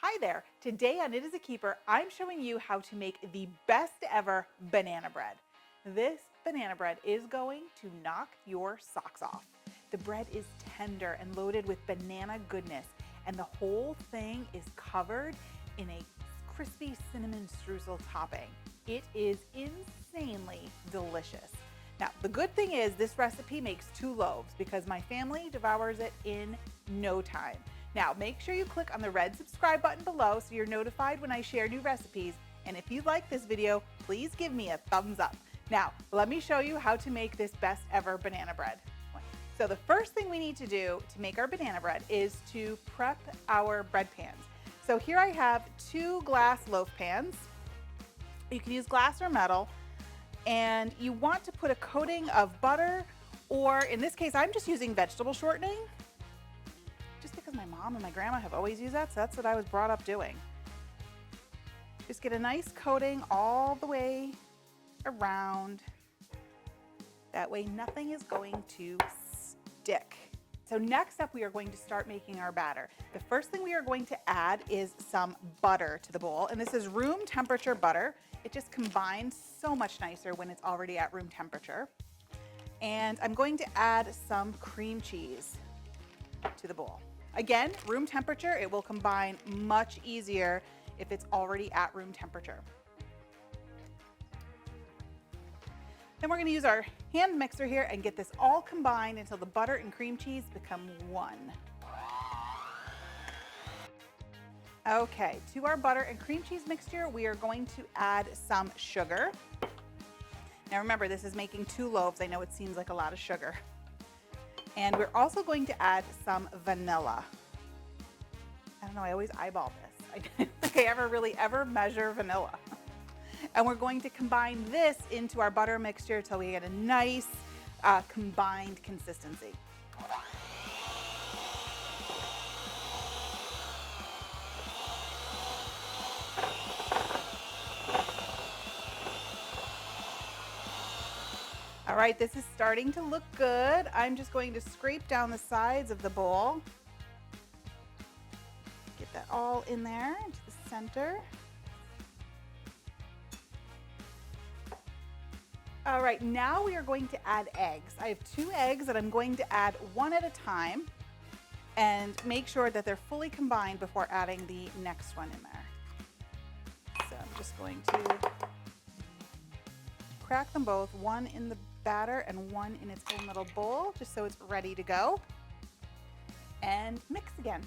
Hi there. Today on It Is a Keeper, I'm showing you how to make the best ever banana bread. This banana bread is going to knock your socks off. The bread is tender and loaded with banana goodness, and the whole thing is covered in a crispy cinnamon streusel topping. It is insanely delicious. Now, the good thing is this recipe makes 2 loaves because my family devours it in no time. Now, make sure you click on the red subscribe button below so you're notified when I share new recipes. And if you like this video, please give me a thumbs up. Now, let me show you how to make this best ever banana bread. So the first thing we need to do to make our banana bread is to prep our bread pans. So here I have 2 glass loaf pans. You can use glass or metal. And you want to put a coating of butter, or in this case, I'm just using vegetable shortening. Just because my mom and my grandma have always used that, so that's what I was brought up doing. Just get a nice coating all the way around. That way nothing is going to stick. So next up, we are going to start making our batter. The first thing we are going to add is some butter to the bowl, and this is room temperature butter. It just combines so much nicer when it's already at room temperature. And I'm going to add some cream cheese to the bowl. Again, room temperature, it will combine much easier if it's already at room temperature. Then we're going to use our hand mixer here and get this all combined until the butter and cream cheese become one. Okay, to our butter and cream cheese mixture, we are going to add some sugar. Now remember, this is making 2 loaves. I know it seems like a lot of sugar. And we're also going to add some vanilla. I don't know, I always eyeball this. I don't think I ever measure vanilla. And we're going to combine this into our butter mixture till we get a nice combined consistency. All right, this is starting to look good. I'm just going to scrape down the sides of the bowl. Get that all in there into the center. All right, now we are going to add eggs. I have 2 eggs that I'm going to add one at a time and make sure that they're fully combined before adding the next one in there. So I'm just going to crack them both, one in the batter and one in its own little bowl, just so it's ready to go. And mix again.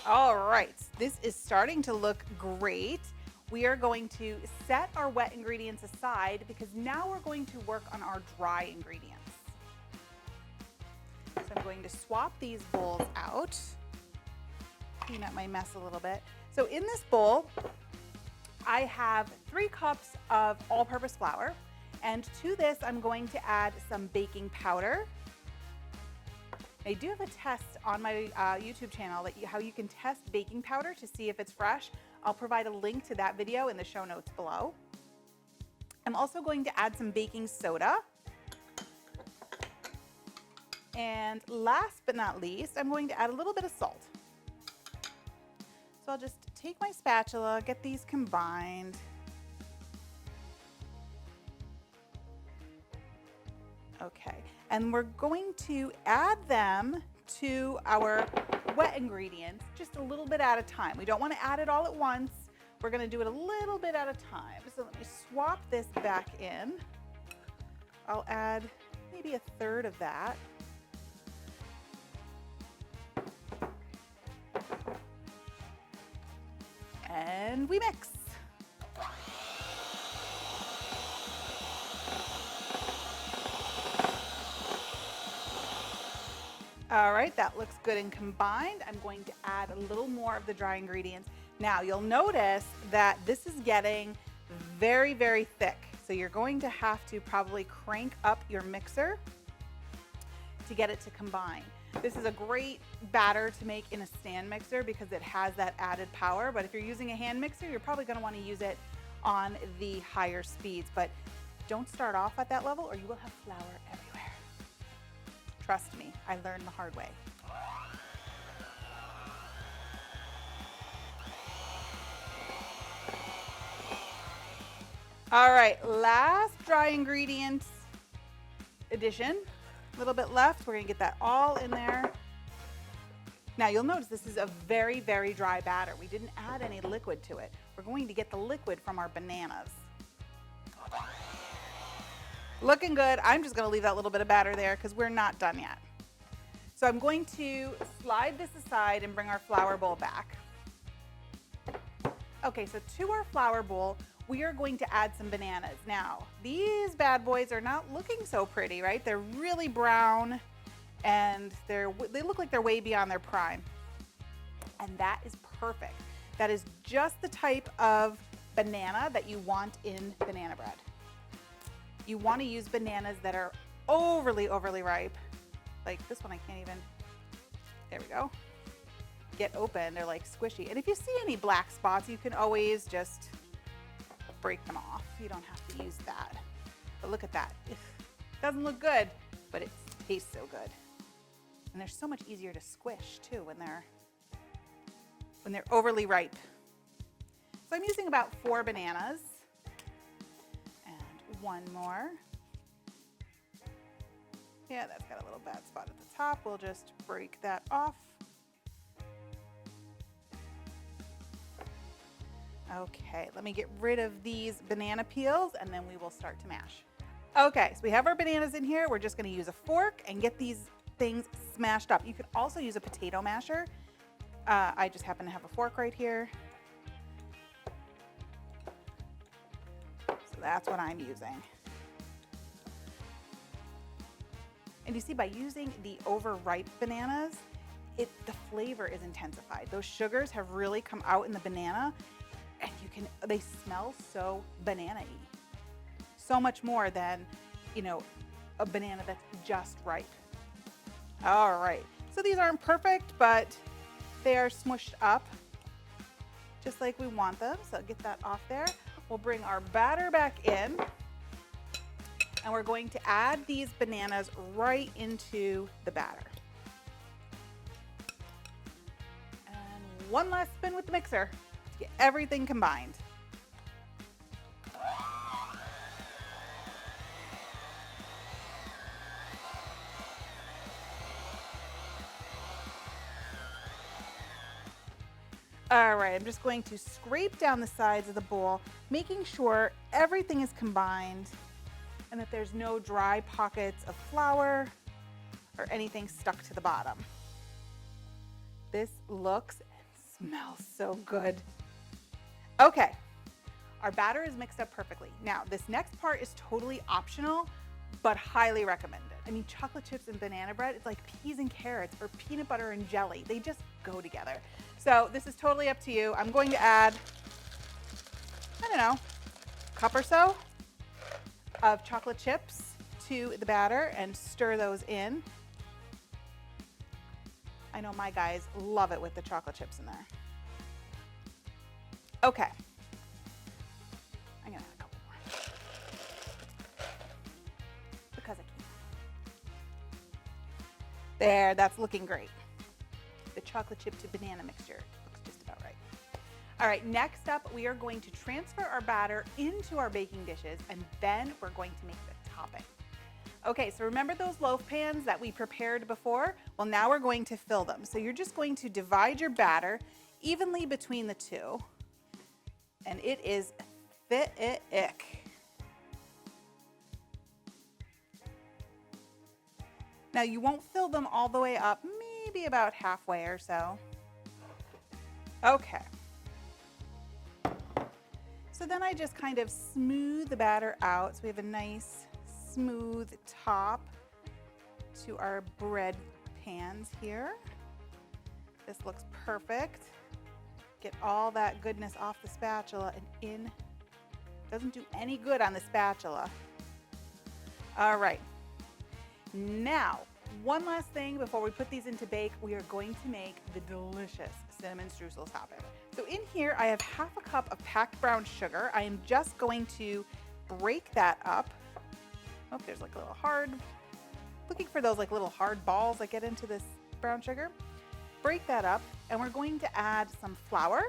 All right, this is starting to look great. We are going to set our wet ingredients aside because now we're going to work on our dry ingredients. So I'm going to swap these bowls out, clean up my mess a little bit. So in this bowl, I have 3 cups of all-purpose flour, and to this I'm going to add some baking powder. I do have a test on my YouTube channel how you can test baking powder to see if it's fresh. I'll provide a link to that video in the show notes below. I'm also going to add some baking soda. And last but not least, I'm going to add a little bit of salt. So I'll just take my spatula, get these combined. Okay, and we're going to add them to our wet ingredients just a little bit at a time. We don't want to add it all at once. We're going to do it a little bit at a time. So let me swap this back in. I'll add maybe 1/3 of that. And we mix. All right, that looks good and combined. I'm going to add a little more of the dry ingredients. Now you'll notice that this is getting very, very thick. So you're going to have to probably crank up your mixer to get it to combine. This is a great batter to make in a stand mixer because it has that added power. But if you're using a hand mixer, you're probably going to want to use it on the higher speeds. But don't start off at that level or you will have flour everywhere. Trust me, I learned the hard way. All right, last dry ingredients addition. A little bit left. We're gonna get that all in there. Now you'll notice this is a very, very dry batter. We didn't add any liquid to it. We're going to get the liquid from our bananas. Looking good. I'm just gonna leave that little bit of batter there because we're not done yet. So I'm going to slide this aside and bring our flour bowl back. Okay, so to our flour bowl, we are going to add some bananas. Now, these bad boys are not looking so pretty, right? They're really brown and they look like they're way beyond their prime. And that is perfect. That is just the type of banana that you want in banana bread. You want to use bananas that are overly ripe. Like this one, I can't even, there we go. Get open, they're like squishy. And if you see any black spots, you can always just break them off. You don't have to use that. But look at that. It doesn't look good, but it tastes so good. And they're so much easier to squish too when they're overly ripe. So I'm using about 4 bananas and 1 more. Yeah, that's got a little bad spot at the top. We'll just break that off. Okay, let me get rid of these banana peels and then we will start to mash. Okay, so we have our bananas in here. We're just gonna use a fork and get these things smashed up. You could also use a potato masher. I just happen to have a fork right here. So that's what I'm using. And you see, by using the overripe bananas, the flavor is intensified. Those sugars have really come out in the banana and they smell so banana-y. So much more than, a banana that's just ripe. All right, so these aren't perfect, but they are smushed up just like we want them. So get that off there. We'll bring our batter back in and we're going to add these bananas right into the batter. And one last spin with the mixer to get everything combined. All right, I'm just going to scrape down the sides of the bowl, making sure everything is combined and that there's no dry pockets of flour or anything stuck to the bottom. This looks and smells so good. Okay, our batter is mixed up perfectly. Now, this next part is totally optional, but highly recommended. I mean, chocolate chips and banana bread, it's like peas and carrots or peanut butter and jelly. They just go together. So this is totally up to you. I'm going to add, I don't know, a cup or so of chocolate chips to the batter and stir those in. I know my guys love it with the chocolate chips in there. Okay. I'm gonna add a couple more because I can. There, that's looking great. The chocolate chip to banana mixture looks just about right. All right, next up, we are going to transfer our batter into our baking dishes, and then we're going to make the topping. Okay, so remember those loaf pans that we prepared before? Well, now we're going to fill them. So you're just going to divide your batter evenly between the two, and it is thick. Now you won't fill them all the way up, maybe about halfway or so. Okay. So then I just kind of smooth the batter out so we have a nice smooth top to our bread pans here. This looks perfect. Get all that goodness off the spatula and in. Doesn't do any good on the spatula. All right. Now One last thing before we put these into bake, we are going to make the delicious cinnamon streusel topping. So in here, I have half a cup of packed brown sugar. I am just going to break that up. Oh, there's like a little hard, looking for those like little hard balls that get into this brown sugar. Break that up, and we're going to add some flour,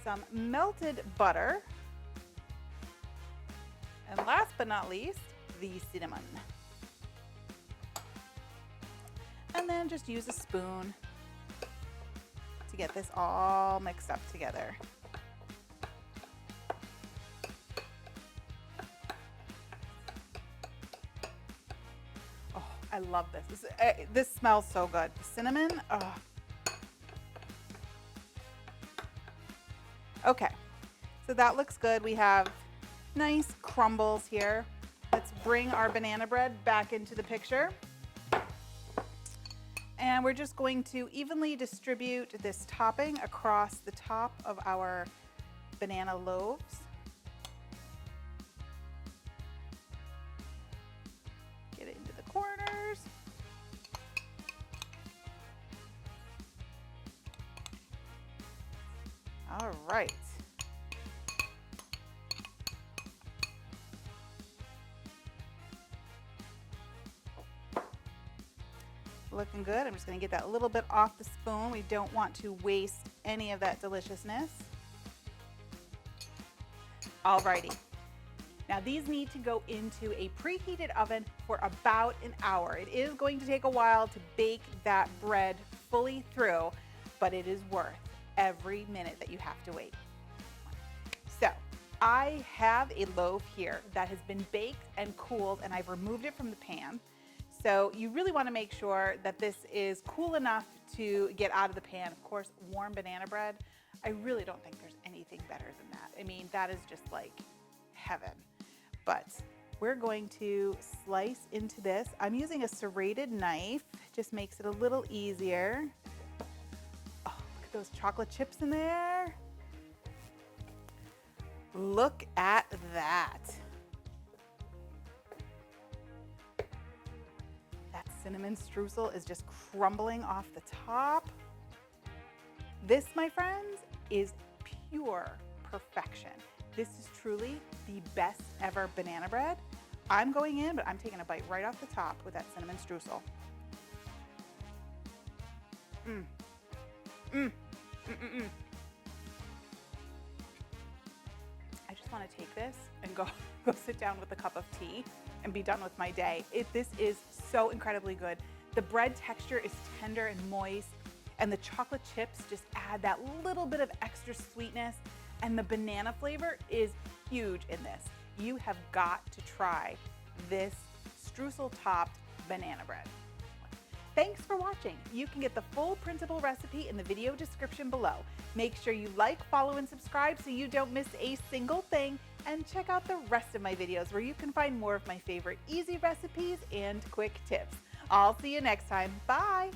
some melted butter, and last but not least, the cinnamon. And then just use a spoon to get this all mixed up together. Oh, I love this. This smells so good. The cinnamon, oh. Okay, so that looks good. We have nice crumbles here. Let's bring our banana bread back into the picture. And we're just going to evenly distribute this topping across the top of our banana loaves. Get it into the corners. All right. Looking good. I'm just going to get that a little bit off the spoon. We don't want to waste any of that deliciousness. Alrighty. Now these need to go into a preheated oven for about an hour. It is going to take a while to bake that bread fully through, but it is worth every minute that you have to wait. So I have a loaf here that has been baked and cooled, and I've removed it from the pan. So you really want to make sure that this is cool enough to get out of the pan. Of course, warm banana bread, I really don't think there's anything better than that. I mean, that is just like heaven. But we're going to slice into this. I'm using a serrated knife, just makes it a little easier. Oh, look at those chocolate chips in there. Look at that. Cinnamon streusel is just crumbling off the top. This, my friends, is pure perfection. This is truly the best ever banana bread. I'm going in, but I'm taking a bite right off the top with that cinnamon streusel. I just want to take this and go sit down with a cup of tea and be done with my day. This is so incredibly good. The bread texture is tender and moist, and the chocolate chips just add that little bit of extra sweetness, and the banana flavor is huge in this. You have got to try this streusel-topped banana bread. Thanks for watching. You can get the full printable recipe in the video description below. Make sure you like, follow, and subscribe so you don't miss a single thing. And check out the rest of my videos where you can find more of my favorite easy recipes and quick tips. I'll see you next time. Bye.